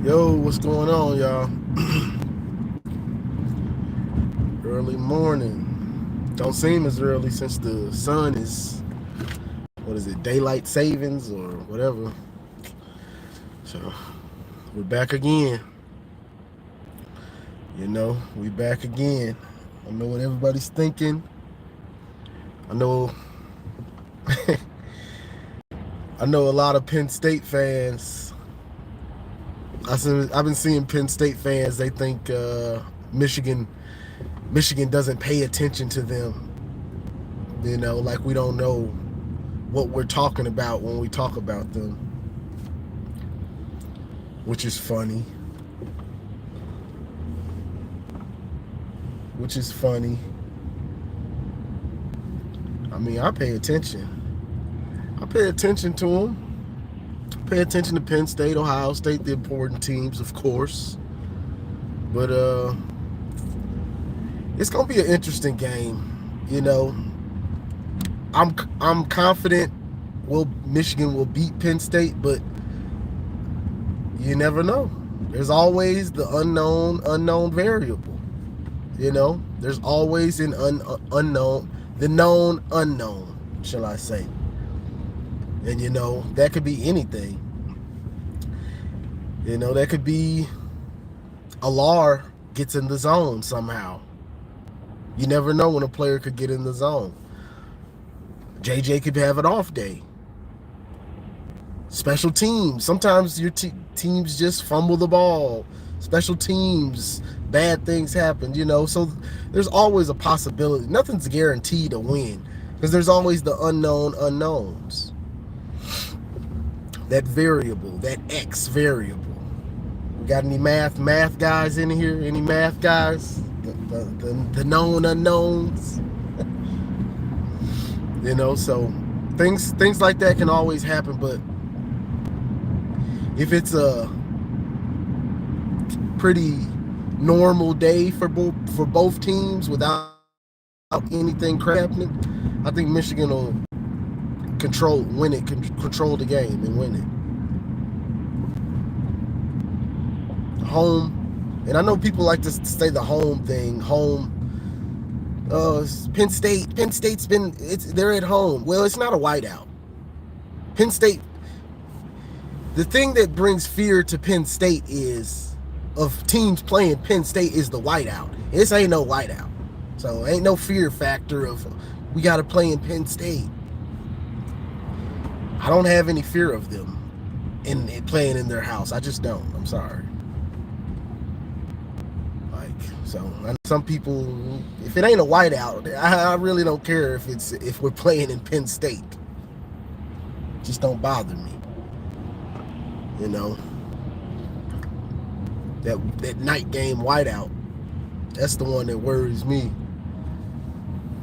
Yo, what's going on, y'all? Early morning. Don't seem as early since the sun is, what is it, daylight savings or whatever. So, we're back again. We back again. I know what everybody's thinking. I know I know a lot of Penn State fans. I've been seeing Penn State fans, they think Michigan doesn't pay attention to them. Like we don't know what we're talking about when we talk about them, which is funny. I mean, I pay attention. I pay attention to them. Pay attention to Penn State, Ohio State, the important teams, of course. But it's gonna be an interesting game. I'm confident Michigan will beat Penn State, but you never know. There's always the unknown variable. There's always an unknown, the known unknown, shall I say. And that could be anything. That could be Alar gets in the zone somehow. You never know when a player could get in the zone. JJ could have an off day. Special teams. Sometimes your teams just fumble the ball. Special teams, bad things happen, So there's always a possibility. Nothing's guaranteed to win because there's always the unknown unknowns. That variable, that X variable. We got any math guys in here? Any math guys? The known unknowns. So things like that can always happen, but if it's a pretty normal day for both teams without anything happening, I think Michigan will control the game and win it. Home, and I know people like to say the home thing. Penn State's they're at home. Well, it's not a whiteout. Penn State. The thing that brings fear to Penn State of teams playing Penn State is the whiteout. This ain't no whiteout, so ain't no fear factor of we got to play in Penn State. I don't have any fear of them in playing in their house. I just don't. I'm sorry. Some people, if it ain't a whiteout, I really don't care if we're playing in Penn State. It just don't bother me. That night game whiteout, that's the one that worries me.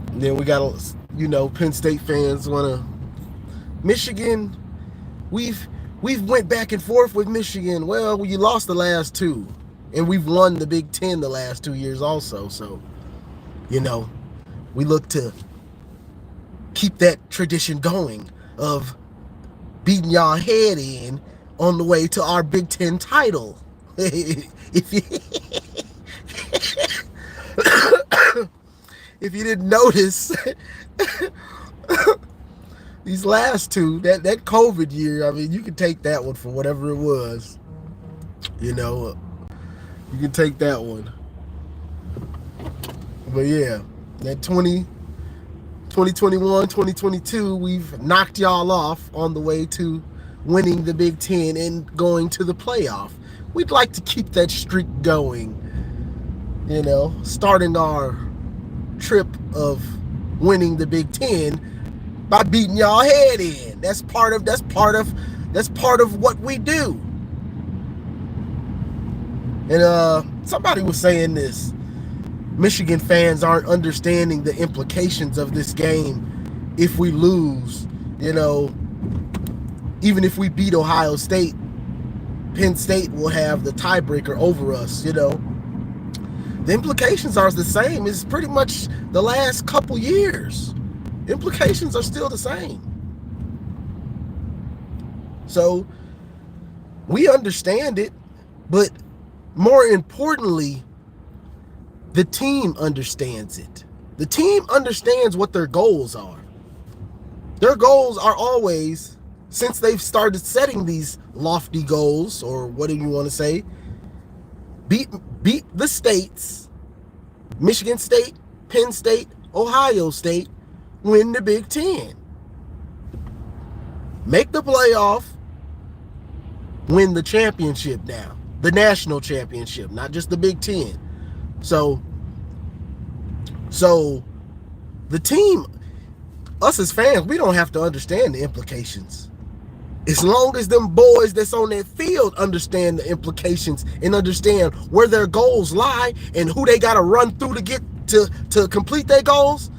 And then we got Penn State fans want to Michigan. We've went back and forth with Michigan. Well, you lost the last two. And we've won the Big Ten the last 2 years also. So, we look to keep that tradition going of beating y'all head in on the way to our Big Ten title. If you didn't notice, these last two, that COVID year, I mean, you can take that one for whatever it was. You can take that one. But yeah, that 2021, 2022, we've knocked y'all off on the way to winning the Big Ten and going to the playoff. We'd like to keep that streak going, starting our trip of winning the Big Ten by beating y'all head in. That's part of what we do. And somebody was saying this. Michigan fans aren't understanding the implications of this game if we lose. Even if we beat Ohio State, Penn State will have the tiebreaker over us. The implications are the same. It's pretty much the last couple years. Implications are still the same. So we understand it. But more importantly, the team understands it. The team understands what their goals are. Their goals are always, since they've started setting these lofty goals, or whatever you want to say, beat the states, Michigan State, Penn State, Ohio State, win the Big Ten. Make the playoff, win the championship now. The national championship, not just the Big Ten. So the team, us as fans, we don't have to understand the implications. As long as them boys that's on that field understand the implications and understand where their goals lie and who they got to run through to get to complete their goals,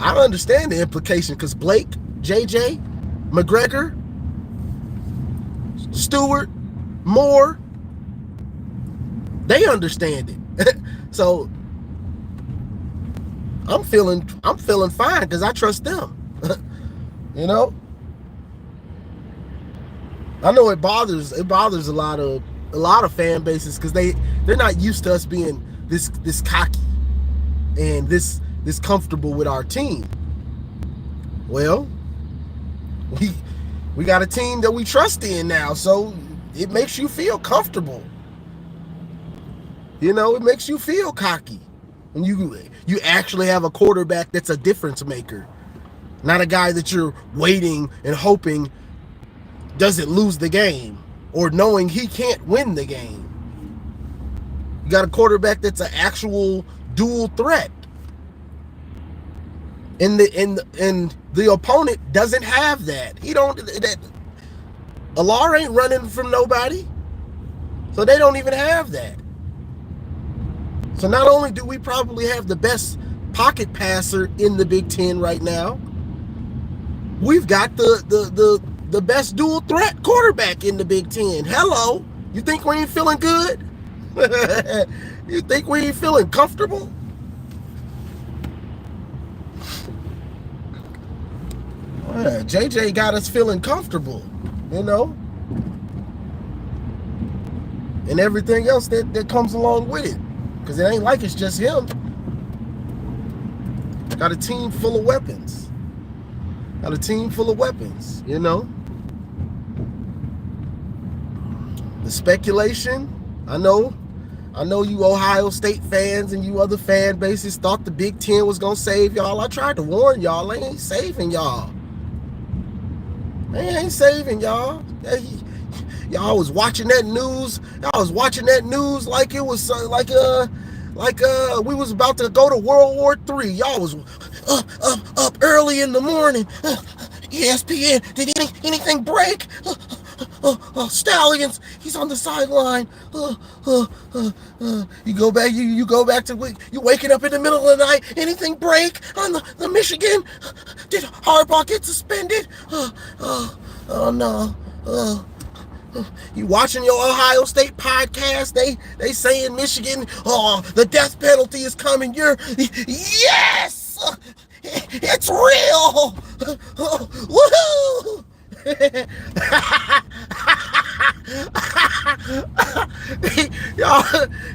I understand the implication, because Blake, JJ, McGregor, Stewart, Moore, they understand it. So I'm feeling fine because I trust them. You know, I know it bothers a lot of fan bases, because they're not used to us being this cocky and this comfortable with our team. Well, we got a team that we trust in now, so it makes you feel comfortable. You know, it makes you feel cocky when you actually have a quarterback that's a difference maker, not a guy that you're waiting and hoping doesn't lose the game, or knowing he can't win the game. You got a quarterback that's an actual dual threat, and the opponent doesn't have that. Alar ain't running from nobody, so they don't even have that. So not only do we probably have the best pocket passer in the Big Ten right now, we've got the best dual threat quarterback in the Big Ten. Hello, you think we ain't feeling good? You think we ain't feeling comfortable? Yeah, JJ got us feeling comfortable, you know, and everything else that comes along with it, because it ain't like it's just him. Got a team full of weapons. You know. The speculation, I know you Ohio State fans and you other fan bases thought the Big Ten was going to save y'all. I tried to warn y'all, they ain't saving y'all. They ain't saving y'all. Y'all was watching that news. Like it was like we was about to go to World War III. Y'all was up early in the morning. ESPN, did anything break? Stallions, he's on the sideline. You go back to you waking up in the middle of the night. Anything break on the Michigan? Did Harbaugh get suspended? Oh no. You watching your Ohio State podcast? They saying Michigan, the death penalty is coming. Yes, it's real. Woohoo!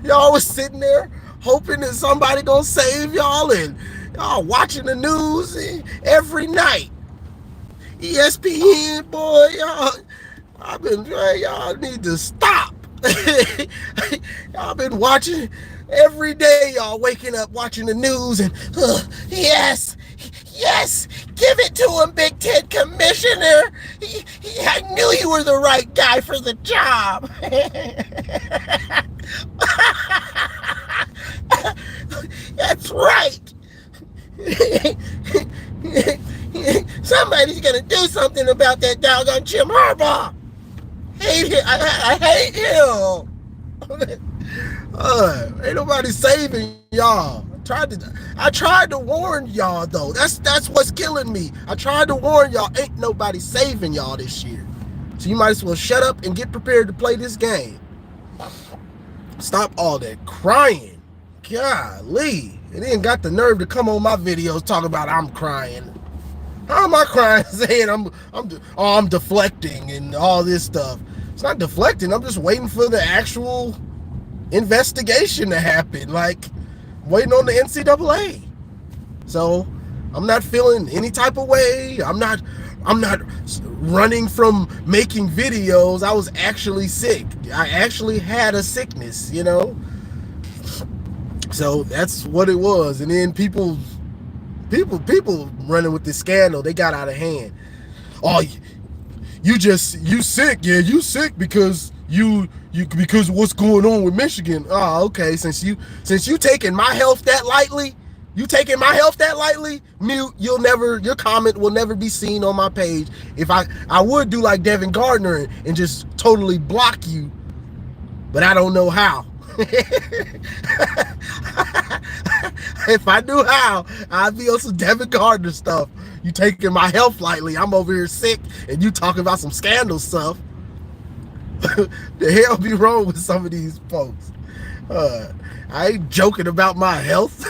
y'all was sitting there hoping that somebody gonna save y'all, and y'all watching the news every night. ESPN, boy, y'all need to stop. Y'all been watching every day. Y'all waking up watching the news and yes, give it to him, Big Ten Commissioner. I knew you were the right guy for the job. That's right. Somebody's gonna do something about that doggone Jim Harbaugh. I hate him. Ain't nobody saving y'all. I tried to warn y'all though. That's what's killing me. I tried to warn y'all. Ain't nobody saving y'all this year. So you might as well shut up and get prepared to play this game. Stop all that crying. Golly. It ain't got the nerve to come on my videos talking about I'm crying. How am I crying saying I'm deflecting and all this stuff? It's not deflecting. I'm just waiting for the actual investigation to happen. Like, waiting on the NCAA. So I'm not feeling any type of way. I'm not running from making videos. I was actually sick. I actually had a sickness, you know? So that's what it was. And then people running with this scandal, they got out of hand. Oh, you sick. Yeah, you sick because because of what's going on with Michigan. Oh, okay. Since you taking my health that lightly, your comment will never be seen on my page. If I would do like Devin Gardner and just totally block you, but I don't know how. If I knew how, I'd be on some Devin Gardner stuff. You taking my health lightly. I'm over here sick and you talking about some scandal stuff. The hell be wrong with some of these folks? I ain't joking about my health.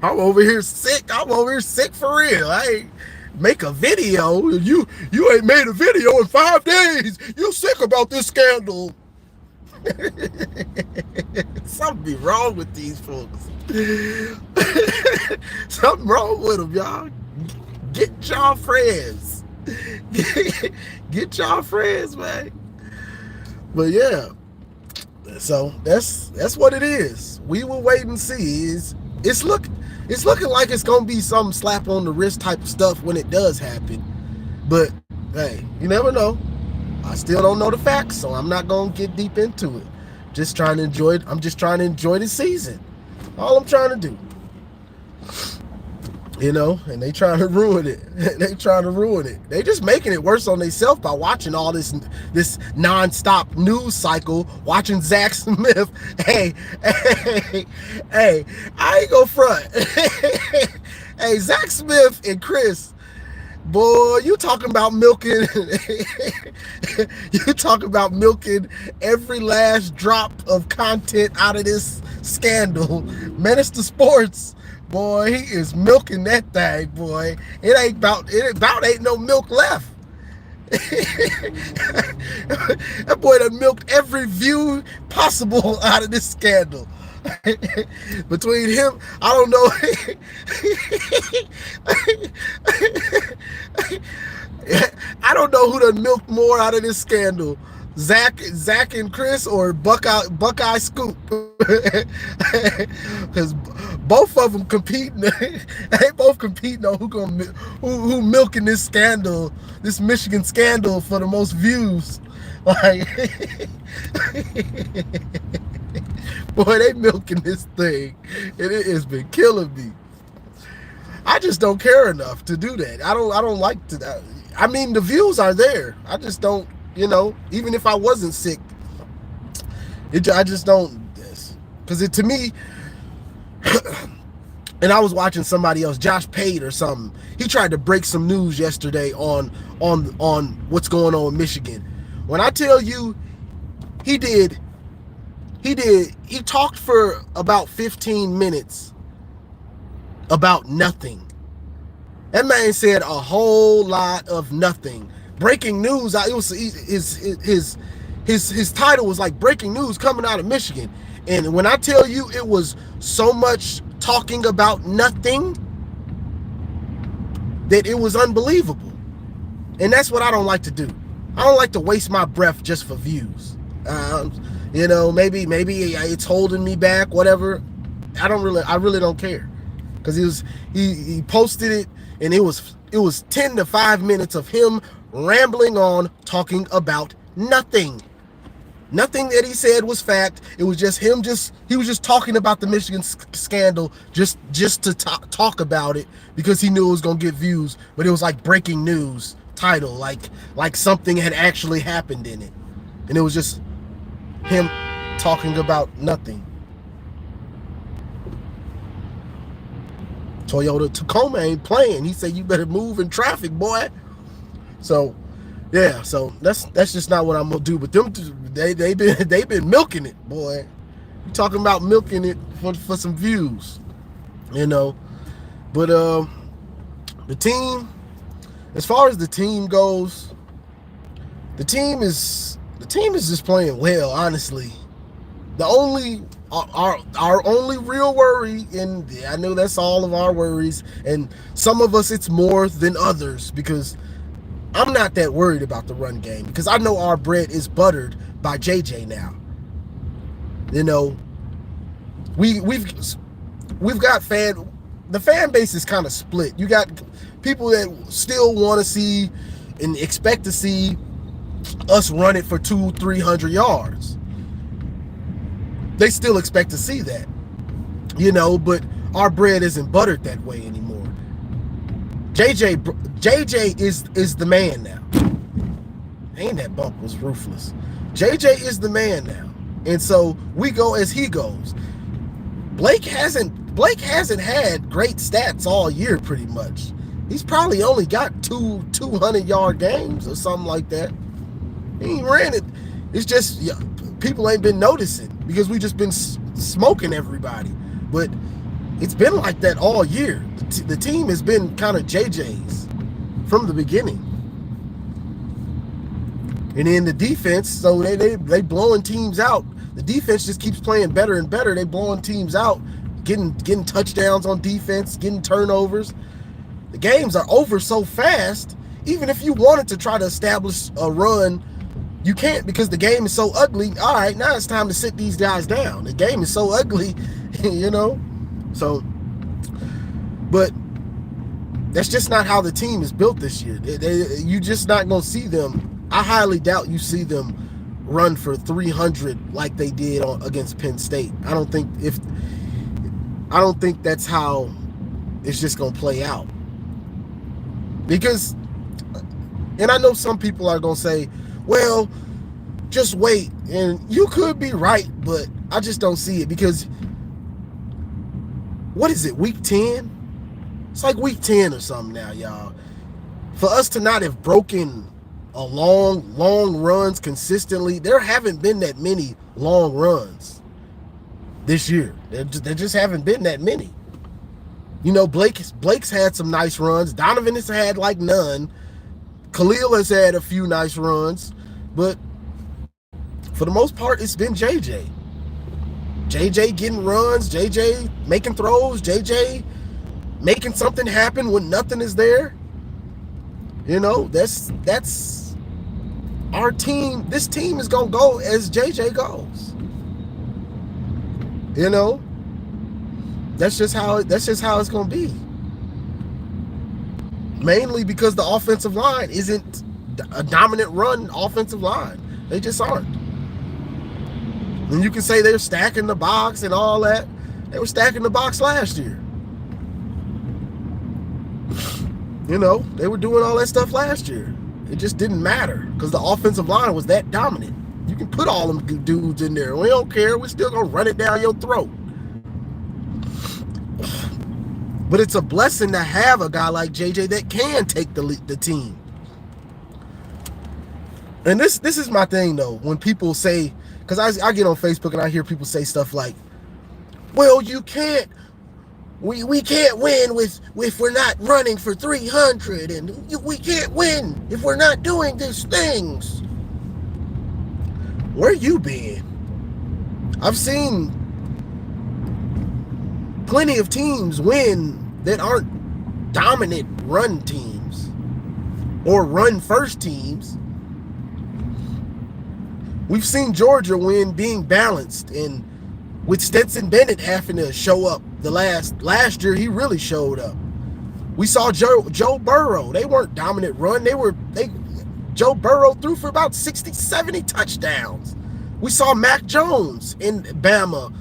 I'm over here sick. I'm over here sick for real. I ain't make a video. You ain't made a video in 5 days. You sick about this scandal. Something be wrong with these folks. Something wrong with them, y'all. Get y'all friends. Get y'all friends, man. But yeah, so that's what it is. We will wait and see. It's looking like it's gonna be some slap on the wrist type of stuff when it does happen. But hey, you never know. I still don't know the facts, so I'm not gonna get deep into it. Just trying to enjoy it. I'm just trying to enjoy the season. All I'm trying to do. You know, and they trying to ruin it. They just making it worse on themselves by watching all this nonstop news cycle, watching Zach Smith. Hey, I ain't gonna front. Hey, Zach Smith and Chris, boy, you talking about milking every last drop of content out of this scandal. Menace to Sports, boy, he is milking that thing, boy. It ain't no milk left. That boy done milked every view possible out of this scandal. Between him, I don't know. I don't know who done milked more out of this scandal. Zach and Chris, or Buckeye Scoop. Because both of them competing. They both competing on who milking this scandal, this Michigan scandal, for the most views. Like, boy, they milking this thing, and it has been killing me. I just don't care enough to do that. I don't like to. I mean, the views are there. I just don't. You know, even if I wasn't sick, I just don't. Because to me, and I was watching somebody else, Josh Pate or something. He tried to break some news yesterday on what's going on in Michigan. When I tell you, he talked for about 15 minutes about nothing. That man said a whole lot of nothing. Breaking news. It was his title was like breaking news coming out of Michigan. And when I tell you, it was so much talking about nothing that it was unbelievable. And that's what I don't like to do. I don't like to waste my breath just for views. You know, maybe it's holding me back, whatever. I really don't care. Because he posted it, and it was 10 to 5 minutes of him rambling on, talking about nothing. Nothing that he said was fact. It was just him. He was just talking about the Michigan scandal, just to talk about it, because he knew it was gonna get views. But it was like breaking news title, like something had actually happened in it, and it was just him talking about nothing. Toyota Tacoma ain't playing. He said, "You better move in traffic, boy." So, yeah. So that's just not what I'm gonna do. But them, they've been milking it, boy. You talking about milking it for some views, you know. But the team, as far as the team goes, the team is just playing well, honestly. The only our only real worry, and I know that's all of our worries, and some of us it's more than others, because I'm not that worried about the run game, because I know our bread is buttered by JJ now. You know, we've got the fan base is kind of split. You got people that still want to see and expect to see us run it for 200-300 yards. They still expect to see that, but our bread isn't buttered that way anymore. JJ is the man now. Ain't that bump was ruthless. JJ is the man now. And so we go as he goes. Blake hasn't had great stats all year, pretty much. He's probably only got 200-yard games or something like that. He ran it. It's just people ain't been noticing because we just been smoking everybody. But it's been like that all year. The team has been kind of JJ's from the beginning. And then the defense, so they blowing teams out. The defense just keeps playing better and better. They blowing teams out, getting touchdowns on defense, getting turnovers. The games are over so fast. Even if you wanted to try to establish a run, you can't, because the game is so ugly. All right, now it's time to sit these guys down. The game is so ugly, So, but that's just not how the team is built this year. You just not going to see them. I highly doubt you see them run for 300 like they did against Penn State. I don't think that's how it's just going to play out. Because, and I know some people are going to say, well, just wait. And you could be right, but I just don't see it, because what is it, week 10? It's like week 10 or something now, y'all. For us to not have broken a long runs consistently, there haven't been that many long runs this year. There just haven't been that many. Blake's had some nice runs. Donovan has had like none. Khalil has had a few nice runs, but for the most part, it's been JJ. JJ getting runs, JJ making throws, JJ making something happen when nothing is there. That's our team. This team is gonna go as JJ goes. That's just how it's gonna be. Mainly because the offensive line isn't a dominant run offensive line. They just aren't. And you can say they're stacking the box and all that. They were stacking the box last year. They were doing all that stuff last year. It just didn't matter because the offensive line was that dominant. You can put all them dudes in there. We don't care. We're still going to run it down your throat. But it's a blessing to have a guy like JJ that can take the team. And this is my thing, though. When people say, because I get on Facebook and I hear people say stuff like, well, you can't. We can't win if we're not running for 300, and we can't win if we're not doing these things. Where you been? I've seen plenty of teams win that aren't dominant run teams or run first teams. We've seen Georgia win being balanced, and with Stetson Bennett having to show up last year, he really showed up. We saw Joe Burrow. They weren't dominant run. Joe Burrow threw for about 60, 70 touchdowns. We saw Mac Jones in Bama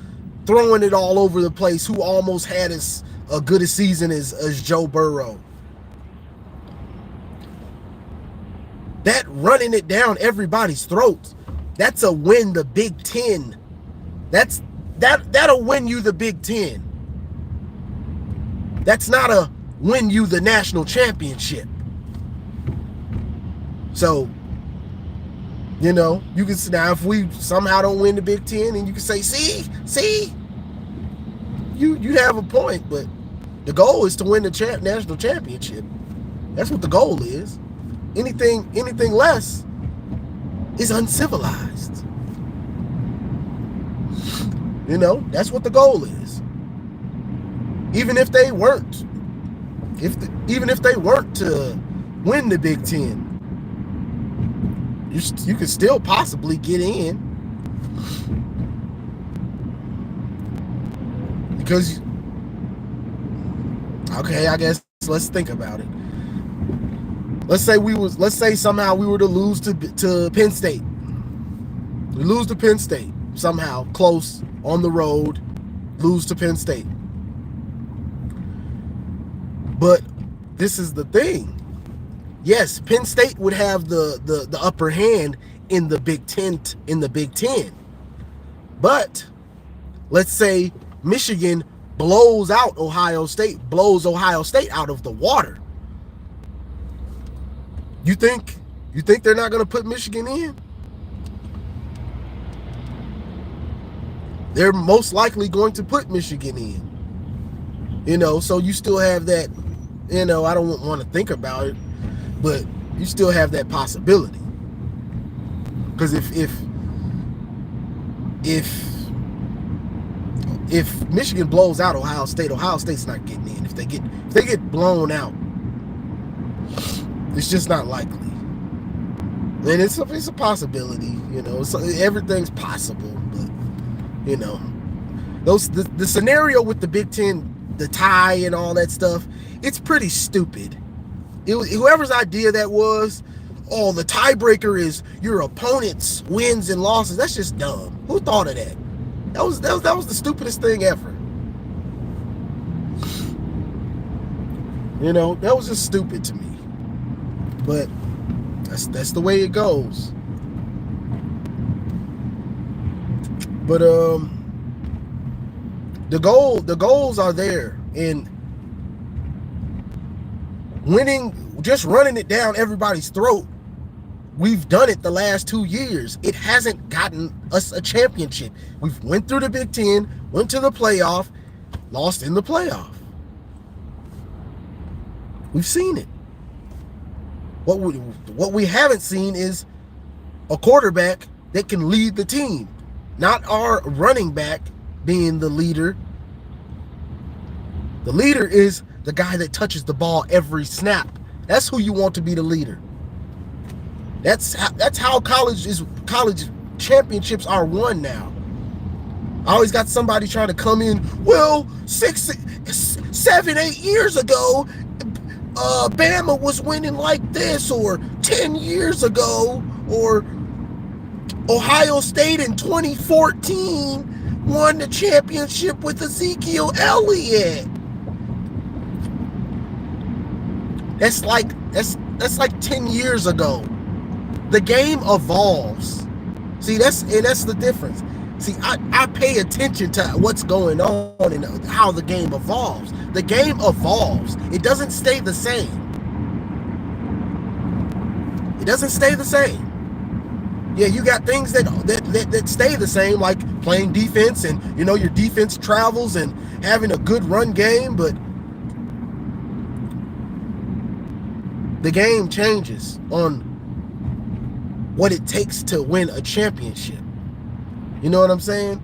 throwing it all over the place, who almost had as good a season as Joe Burrow. That running it down everybody's throats, that's a win the Big Ten. That'll win you the Big Ten. That's not a win you the national championship. So, you can say, now if we somehow don't win the Big Ten, and you can say, see, you'd have a point, but the goal is to win the national championship. That's what the goal is. Anything less, is uncivilized. You know, that's what the goal is. Even if they weren't, even if they weren't to win the Big Ten, you could still possibly get in, because, okay, I guess let's think about it. Let's say somehow we were to lose to Penn State. We lose to Penn State somehow, close on the road, lose to Penn State. But this is the thing. Yes, Penn State would have the upper hand in the Big Ten, But let's say Michigan blows Ohio State out of the water. You think they're not going to put Michigan in? They're most likely going to put Michigan in. You know, so you still have that, you know, I don't want to think about it, but you still have that possibility. Because if Michigan blows out Ohio State's not getting in. If they get blown out, it's just not likely. And it's a possibility, you know. So everything's possible, but you know, the scenario with the Big Ten, the tie and all that stuff, it's pretty stupid. Whoever's idea that was, oh, the tiebreaker is your opponent's wins and losses. That's just dumb. Who thought of that? That was the stupidest thing ever. You know, that was just stupid to me. But that's the way it goes. But the goals are there, and winning, just running it down everybody's throat. We've done it the last 2 years. It hasn't gotten us a championship. We've went through the Big Ten, went to the playoff, lost in the playoff. We've seen it. What we haven't seen is a quarterback that can lead the team, not our running back being the leader. The leader is the guy that touches the ball every snap. That's who you want to be the leader. That's how college championships are won now. I always got somebody trying to come in, well, 6, 7, 8 years ago, Bama was winning like this, or 10 years ago, or Ohio State in 2014 won the championship with Ezekiel Elliott. That's like 10 years ago. The game evolves. See, that's the difference. See, I pay attention to what's going on and how the game evolves. The game evolves. It doesn't stay the same. It doesn't stay the same. Yeah, you got things that stay the same, like playing defense, and you know your defense travels and having a good run game, but the game changes on what it takes to win a championship. You know what I'm saying?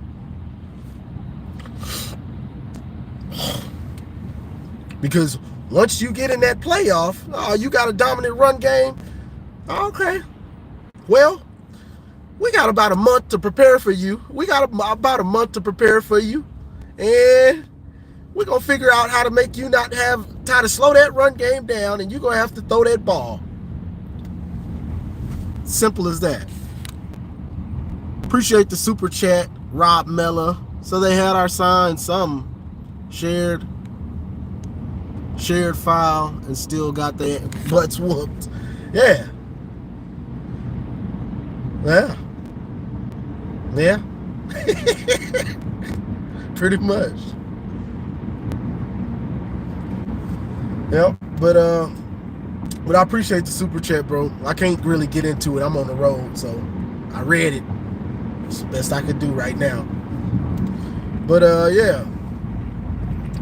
Because once you get in that playoff, oh, you got a dominant run game. Okay. Well, we got about a month to prepare for you. And we're going to figure out how to make you try to slow that run game down, and you're going to have to throw that ball. Simple as that. Appreciate the super chat, Rob Mella. So they had our sign, some shared file, and still got their butts whooped. Yeah. Pretty much. Yep. But I appreciate the super chat, bro. I can't really get into it. I'm on the road, so I read it. It's the best I could do right now. But yeah,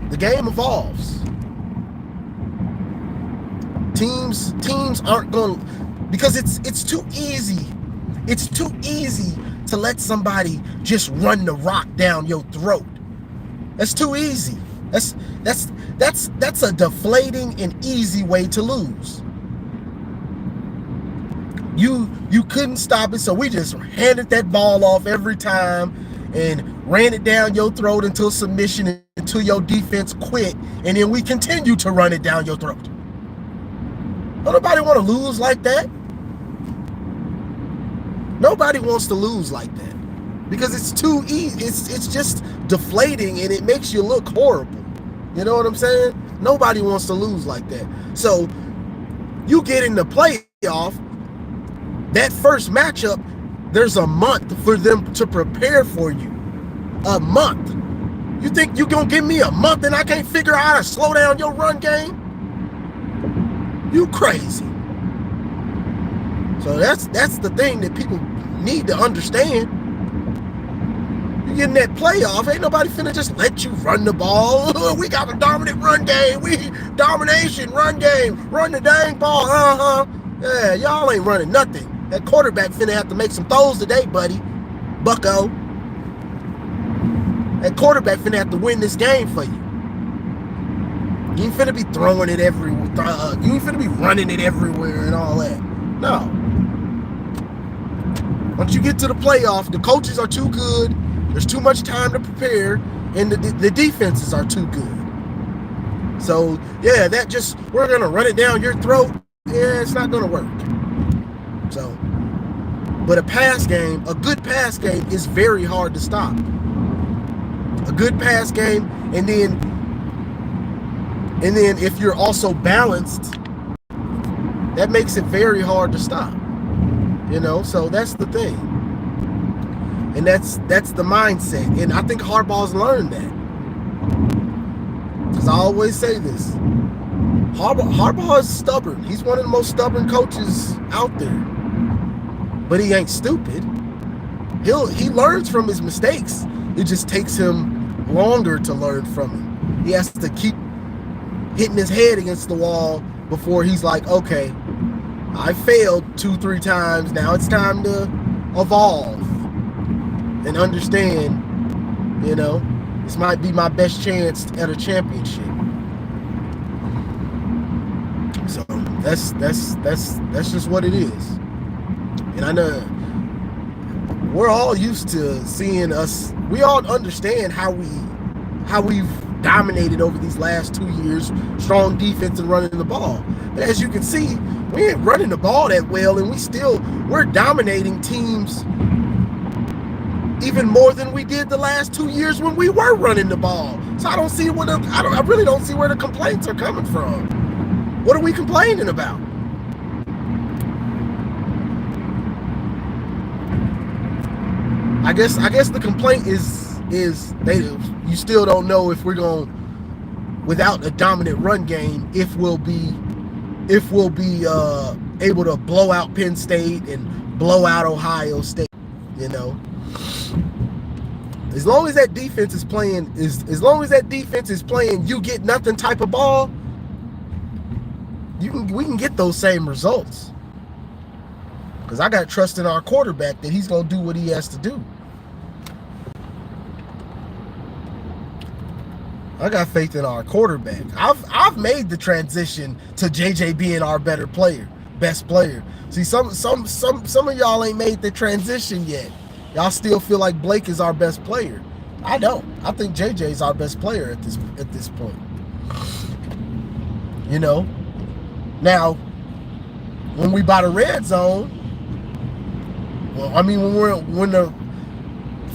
the game evolves. Teams aren't going, because it's too easy It's too easy to let somebody just run the rock down your throat. That's too easy. That's a deflating and easy way to lose. You couldn't stop it, so we just handed that ball off every time and ran it down your throat until submission, until your defense quit, and then we continue to run it down your throat. Don't nobody want to lose like that. Nobody wants to lose like that because it's too easy. It's just deflating and it makes you look horrible. You know what I'm saying? Nobody wants to lose like that. So you get in the playoff, that first matchup, there's a month for them to prepare for you. A month. You think you're going to give me a month and I can't figure out how to slow down your run game? You crazy. So that's the thing that people need to understand. You get in that playoff, ain't nobody finna just let you run the ball. We got a dominant run game. Domination run game. Run the dang ball. Yeah, y'all ain't running nothing. That quarterback finna have to make some throws today, buddy. Bucko. That quarterback finna have to win this game for you. You ain't finna be throwing it everywhere. You ain't finna be running it everywhere and all that. No. Once you get to the playoff, the coaches are too good. There's too much time to prepare, and the defenses are too good. So, yeah, we're going to run it down your throat. Yeah, it's not going to work. So, but a good pass game is very hard to stop. A good pass game, and then if you're also balanced, that makes it very hard to stop. You know, so that's the thing. And that's the mindset. And I think Harbaugh's learned that. Because I always say this. Harbaugh is stubborn. He's one of the most stubborn coaches out there. But he ain't stupid. He learns from his mistakes. It just takes him longer to learn from it. He has to keep hitting his head against the wall before he's like, okay, I failed 2-3 times. Now it's time to evolve and understand, you know, this might be my best chance at a championship. So that's just what it is. And I know we're all used to seeing us. We all understand how we've dominated over these last 2 years, strong defense and running the ball. But as you can see, we ain't running the ball that well, and we're dominating teams even more than we did the last 2 years when we were running the ball. So I really don't see where the complaints are coming from. What are we complaining about? I guess the complaint is you still don't know if we're going, without a dominant run game, if we'll be able to blow out Penn State and blow out Ohio State. You know, as long as that defense is playing you get nothing type of ball, we can get those same results. Because I got trust in our quarterback that he's gonna do what he has to do. I got faith in our quarterback. I've made the transition to JJ being our best player. See, some of y'all ain't made the transition yet. Y'all still feel like Blake is our best player. I don't. I think JJ is our best player at this point. You know. Now, when we buy the red zone, well, I mean,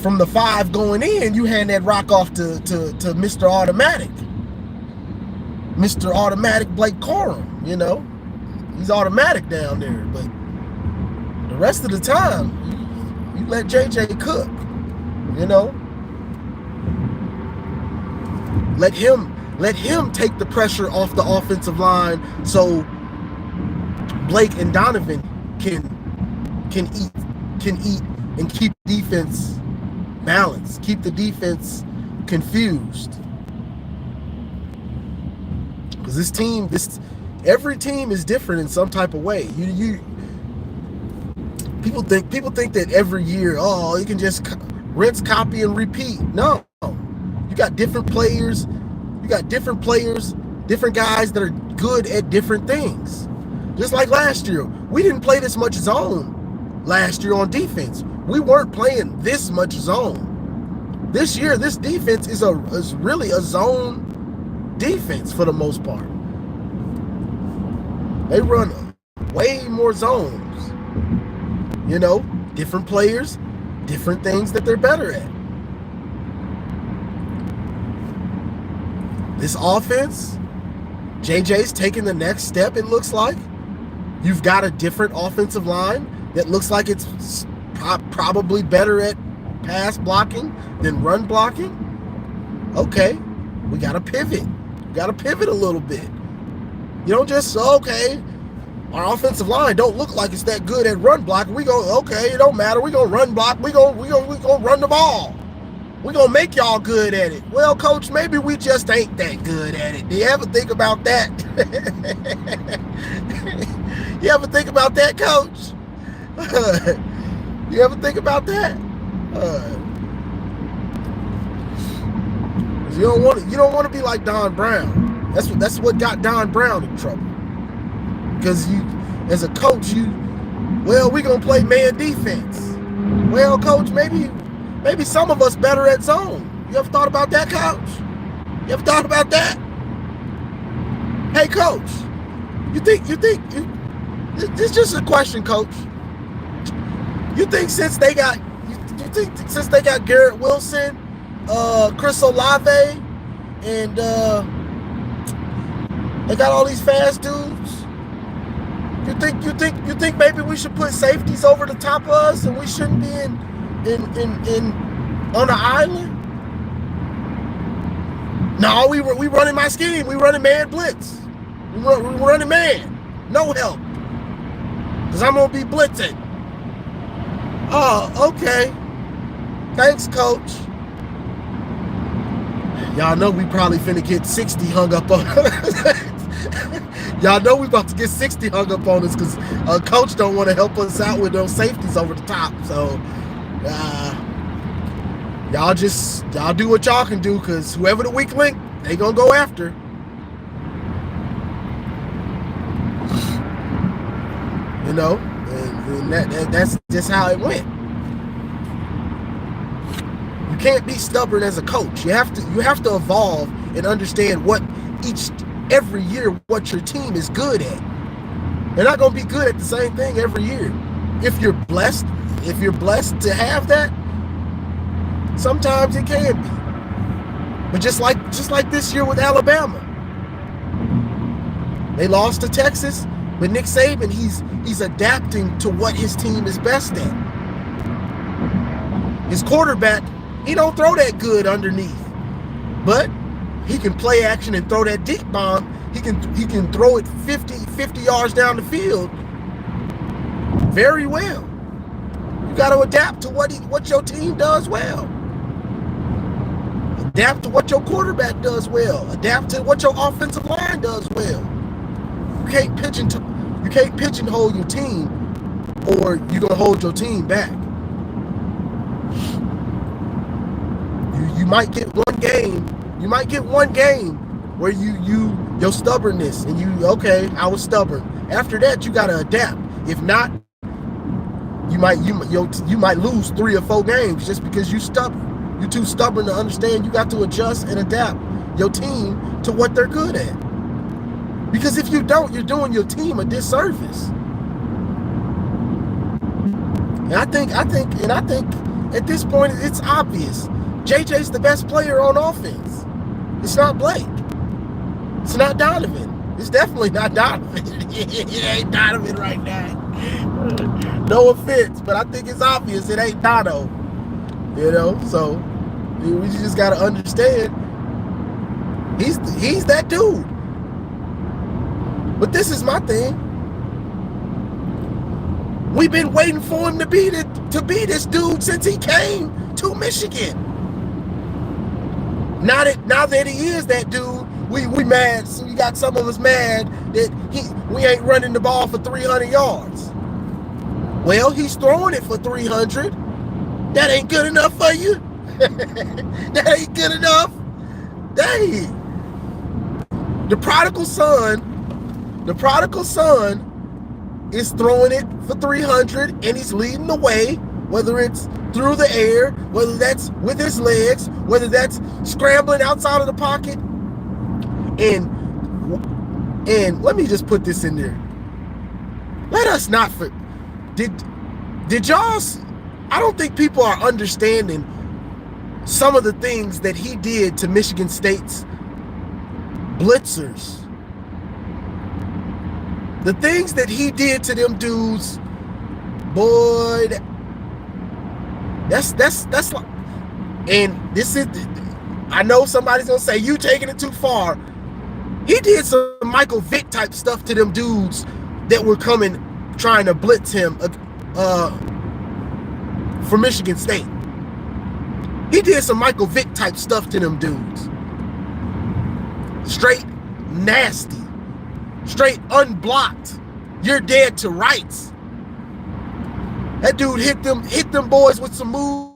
from the 5 going in, you hand that rock off to Mr. Automatic. Mr. Automatic Blake Corum, you know. He's automatic down there. But the rest of the time, you let JJ cook, you know. Let him take the pressure off the offensive line so Blake and Donovan can eat and keep defense balanced, keep the defense confused. Because every team is different in some type of way. People think that every year, oh, you can just rinse, copy, and repeat. No, you got different players. You got different players, different guys that are good at different things. Just like last year, we didn't play this much zone last year on defense. We weren't playing this much zone. This year, this defense is really a zone defense for the most part. They run way more zones. You know, different players, different things that they're better at. This offense, JJ's taking the next step, it looks like. You've got a different offensive line that looks like it's probably better at pass blocking than run blocking. Okay, we got to pivot. We got to pivot a little bit. You don't just, okay, our offensive line don't look like it's that good at run blocking. We go, okay, it don't matter. We gonna run block. We gonna run the ball. We gonna make y'all good at it. Well, coach, maybe we just ain't that good at it. Do you ever think about that? You ever think about that, coach? You ever think about that? You don't want to be like Don Brown. That's what got Don Brown in trouble. Because you, as a coach, we're gonna play man defense. Well, coach, maybe some of us better at zone. You ever thought about that, coach? You ever thought about that? Hey, coach, this is just a question, coach. You think since they got Garrett Wilson, Chris Olave, and they got all these fast dudes, you think maybe we should put safeties over the top of us and we shouldn't be in on an island? No, we running my scheme. We running man blitz. We running man. No help. Because I'm going to be blitzing. Oh, okay. Thanks, coach. Y'all know we probably finna get 60 hung up on us. Y'all know we about to get 60 hung up on us because coach don't want to help us out with those safeties over the top. So, y'all do what y'all can do, because whoever the weak link, they gonna go after. You know, and that's just how it went. You can't be stubborn as a coach. You have to evolve and understand every year what your team is good at. They're not gonna be good at the same thing every year. If you're blessed to have that, sometimes it can be. But just like this year with Alabama. They lost to Texas, but Nick Saban, he's adapting to what his team is best at. His quarterback, he don't throw that good underneath. But he can play action and throw that deep bomb. He can throw it 50 yards down the field very well. You got to adapt to what your team does well. Adapt to what your quarterback does well. Adapt to what your offensive line does well. You can't pigeonhole your team, or you're gonna hold your team back. You might get one game. You might get one game where your stubbornness and okay, I was stubborn. After that, you gotta adapt. If not, you might lose 3 or 4 games just because you're stubborn. You're too stubborn to understand. You got to adjust and adapt your team to what they're good at. Because if you don't, you're doing your team a disservice. And I think at this point it's obvious. JJ's the best player on offense. It's not Blake. It's not Donovan. It's definitely not Donovan. It ain't Donovan right now. No offense, but I think it's obvious it ain't Dono. You know, so we just gotta understand he's that dude. But this is my thing. We've been waiting for him to be this dude since he came to Michigan. Now that he is that dude, we mad. So we got some of us mad that we ain't running the ball for 300 yards. Well, he's throwing it for 300. That ain't good enough for you? That ain't good enough? Dang. The prodigal son is throwing it for 300 and he's leading the way, whether it's through the air, whether that's with his legs, whether that's scrambling outside of the pocket. And let me just put this in there. Let us not did y'all, I don't think people are understanding some of the things that he did to Michigan State's blitzers. The things that he did to them dudes, boy, that's like, and this is, I know somebody's gonna say you taking it too far. He did some Michael Vick type stuff to them dudes that were coming trying to blitz him for Michigan State. He did some Michael Vick type stuff to them dudes. Straight nasty. Straight unblocked. You're dead to rights. That dude hit them boys with some moves.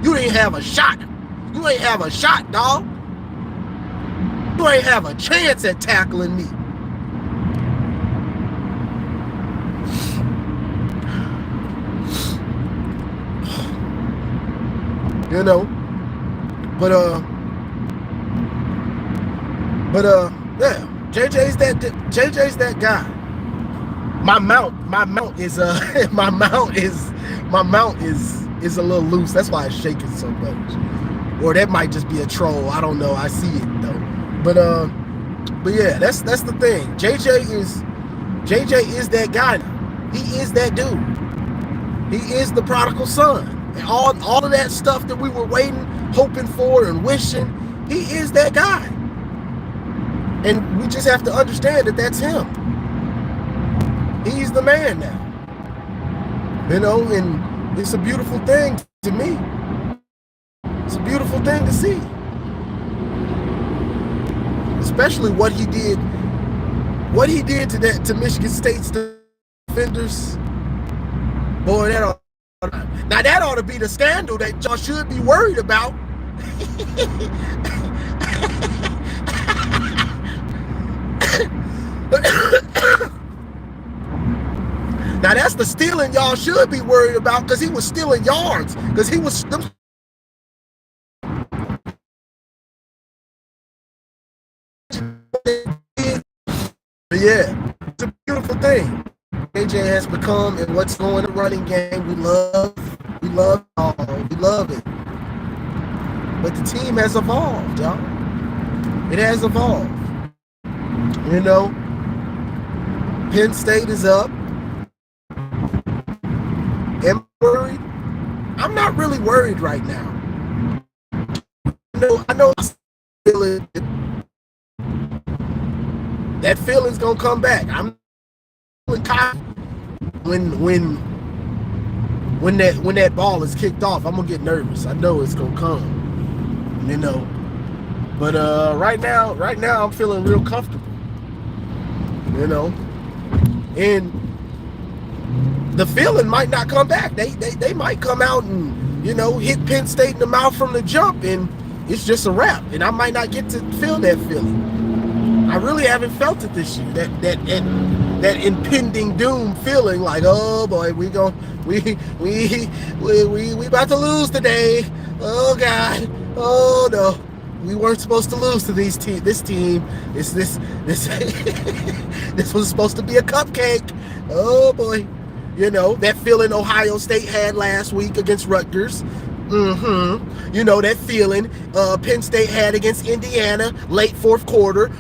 You ain't have a shot. You ain't have a shot, dog. You ain't have a chance at tackling me. You know, but yeah, JJ's that guy. My mount is a little loose. That's why it's shaking so much. Or that might just be a troll. I don't know. I see it though. But yeah, that's the thing. JJ is that guy now. He is that dude. He is the prodigal son. And all of that stuff that we were waiting, hoping for, and wishing, he is that guy. And we just have to understand that that's him. He's the man now. You know, and it's a beautiful thing to me. It's a beautiful thing to see. Especially what he did to Michigan State's defenders. Boy, that ought to be the scandal that y'all should be worried about. Now that's the stealing y'all should be worried about, because he was stealing yards, because he was yeah, it's a beautiful thing. AJ has become, and what's going in the running game, we love it. But the team has evolved, y'all. It has evolved. You know, Penn State is up. Am I worried? I'm not really worried right now. I know that feeling's gonna come back. I'm when that ball is kicked off, I'm gonna get nervous. I know it's gonna come, you know. But right now I'm feeling real comfortable, you know. And the feeling might not come back. They might come out and, you know, hit Penn State in the mouth from the jump, and it's just a wrap. And I might not get to feel that feeling. I really haven't felt it this year. That impending doom feeling, like, oh boy, we about to lose today. Oh God, oh no, we weren't supposed to lose to this team. This this was supposed to be a cupcake. Oh boy, you know that feeling Ohio State had last week against Rutgers. You know that feeling Penn State had against Indiana late fourth quarter.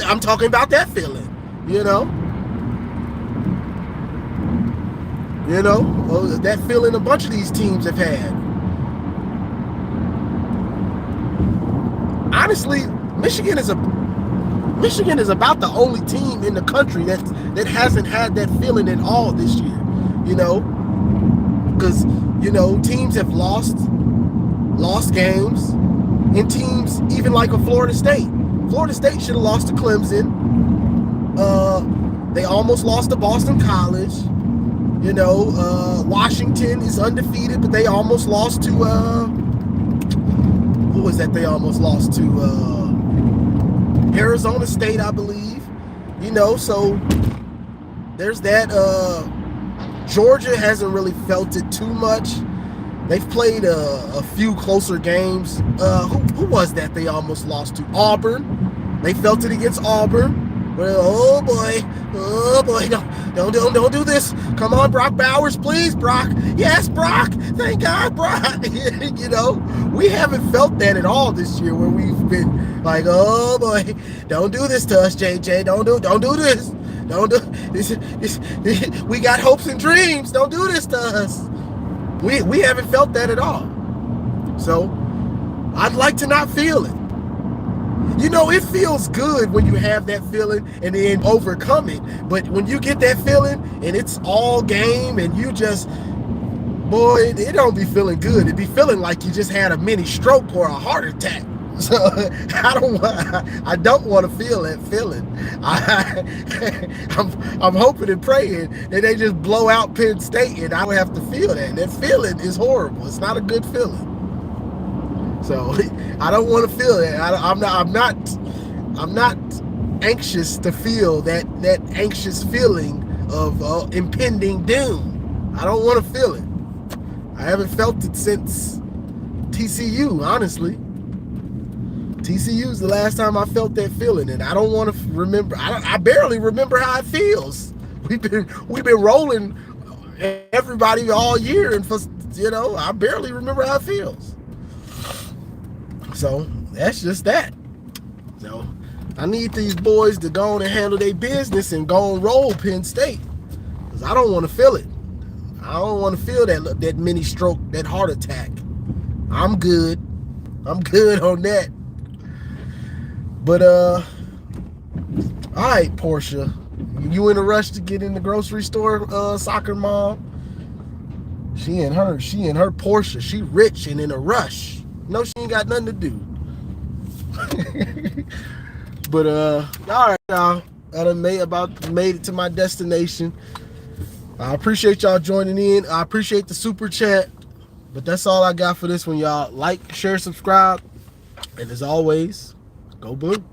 I'm talking about that feeling. You know, that feeling a bunch of these teams have had. Honestly, Michigan is about the only team in the country that hasn't had that feeling at all this year. You know, because teams have lost games, and teams even like a Florida State Florida State should have lost to Clemson. They almost lost to Boston College. You know, Washington is undefeated, but they almost lost to, who was that they almost lost to? Arizona State, I believe. You know, so there's that. Georgia hasn't really felt it too much. They've played a few closer games. Who was that they almost lost to? Auburn. They felt it against Auburn. Well, oh boy, don't do this. Come on, Brock Bowers, please, Brock. Yes, Brock. Thank God, Brock. You know, we haven't felt that at all this year, where we've been like, oh boy, don't do this to us, JJ. Don't do this. Don't do this. We got hopes and dreams. Don't do this to us. We haven't felt that at all. So I'd like to not feel it. You know, it feels good when you have that feeling and then overcome it. But when you get that feeling and it's all game and you just, boy, it don't be feeling good. It be feeling like you just had a mini stroke or a heart attack. So I don't want to feel that feeling. I'm hoping and praying that they just blow out Penn State and I don't have to feel that. That feeling is horrible. It's not a good feeling. So I don't want to feel that. I'm not anxious to feel that anxious feeling of impending doom. I don't want to feel it. I haven't felt it since TCU, honestly. TCU is the last time I felt that feeling, and I don't want to remember. I barely remember how it feels. We've been rolling everybody all year, and I barely remember how it feels. So that's just that. So I need these boys to go on and handle their business and go and roll Penn State, because I don't want to feel it. I don't want to feel that mini stroke, that heart attack. I'm good on that. But all right, Portia, you in a rush to get in the grocery store, soccer mom? She and her Portia, she rich and in a rush. No, she ain't got nothing to do. But all right, y'all. I done made it to my destination. I appreciate y'all joining in. I appreciate the super chat. But that's all I got for this one, y'all. Like, share, subscribe, and as always, go blue.